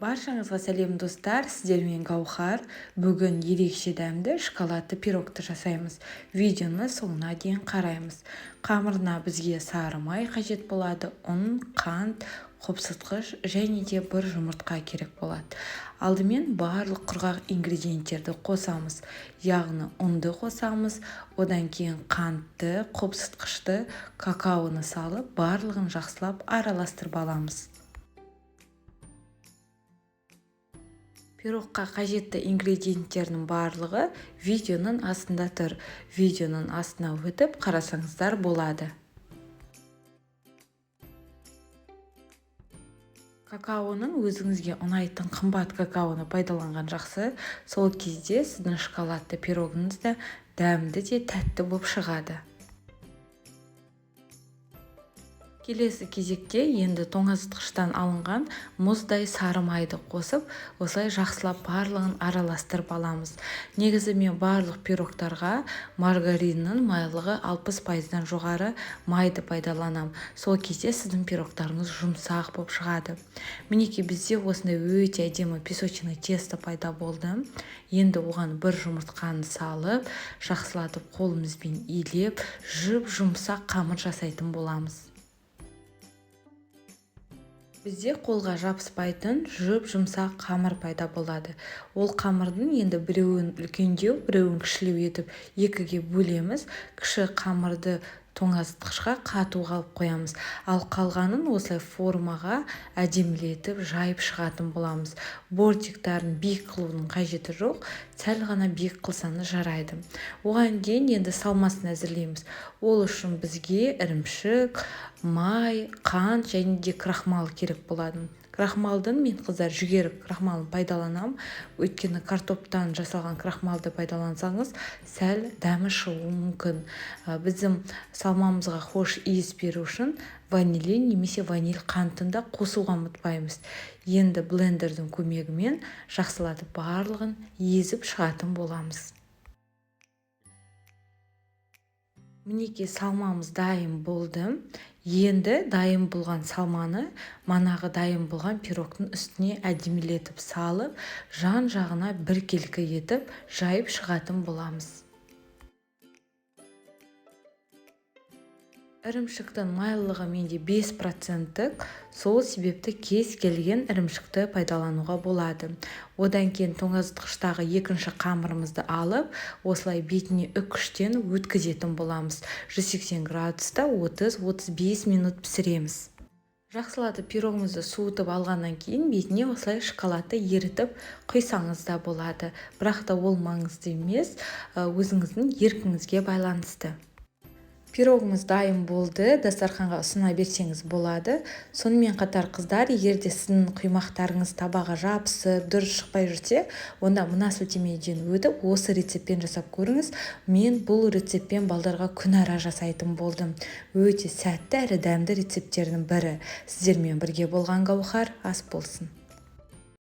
Баршаңызға сәлем достар, сіздермен Гаухар. Бүгін ерекше дәмді шоколадты пирогты жасаймыз. Видеоны соңына дейін қараймыз. Қамырына бізге сары май қажет болады, ұн, қант, қопсытқыш және де бір жұмыртқа керек болады. Алдымен барлық құрғақ ингредиенттерді қосамыз. Яғни ұнды қосамыз, одан кейін қантты, қопсытқышты, какаоны салып, барлығын жақсылап араластырып аламыз. Пирогқа қажетті ингредиенттердің барлығы видеоның астында тұр. Видеоның астына өтіп қарасаңыздар болады. Какаоның өзіңізге ұнайтын қымбат какаоны пайдаланған жақсы. Сол кезде сіздің шоколадты пирогыңыз да дәмді де тәтті болып шығады. Келесі кезекте енді тоңазытқыштан алынған мұздай сары майды қосып, осылай жақсылап барлығын араластырып аламыз. Негізі мен барлық пирогтарға маргариннің майлығы 60%-дан жоғары майды пайдаланам. Сол кезде сіздің пирогтарыңыз жұмсақ болып шығады. Мінекей бізде осындай өте әдемі песочный тесто пайда болды. Енді оған бір жұмыртқаны салып, жақсылатып қолымызбен илеп, жұмсақ қамыр жасайтын боламыз. Бізде қолға жабыспайтын жұмсақ қамыр пайда болады. Ол қамырдың енді біреуін үлкендеу, біреуін кішілеу етіп екіге бөлеміз. Кіші қамырды тоңазытқышқа қату қалып қоямыз. Ал қалғанын осылай формаға әдемілетіп жайып шығатын боламыз. Бортиктарын биік қылудың қажеті жоқ, сәл ғана биік қылсаңыз жарайды. Оған дейін енді салмасын әзірлейміз. Ол үшін бізге ірімшік, май, қант және де крахмал керек болады. Крахмалдың мен қыздар жүгері крахмалын пайдаланам. Өйткені картоптан жасалған крахмалды пайдалансаңыз, сәл дәмі шығуы мүмкін. Біздің салмамызға хош иіс беру үшін ванилин немесе ваниль қантын да қосуға ұмытпаймыз. Енді блендердің көмегімен жақсылатып барлығын езіп шығатын боламыз. Мінекей салмамыз дайын болды. Енді дайын болған салманы манағы дайын болған пирогтың үстіне әдемілетіп салып, жан-жағына біркелкі етіп жайып шығатын боламыз. Ірімшіктің майлылығы менде 5%, сол себепті кез келген ірімшікті пайдалануға болады. Одан кейін тоңазытқыштағы екінші қамырымызды алып, осылай бетіне үккіштен өткізетін боламыз. 180 градуста 30-35 минут пісіреміз. Жақсылатып пирогымызды суытып алғаннан кейін бетіне осылай шоколадты ерітіп құйсаңыз да болады. Бірақ та ол маңызды емес, өзіңіздің еркіңізге байланысты. Пирогымыз дайын болды, дастарханға ұсына берсеңіз болады. Сонымен қатар қыздар, егерде сіздің құймақтарыңыз табаға жабысып, дұрыс шықпай жүрсе, онда мына сілтемеден өтіп, осы рецептпен жасап көріңіз. Мен бұл рецептпен балдарға күнара жасайтын болдым. Өте сәтті әрі дәмді рецепттердің бірі. Сіздермен бірге болған Гаухар ас болсын.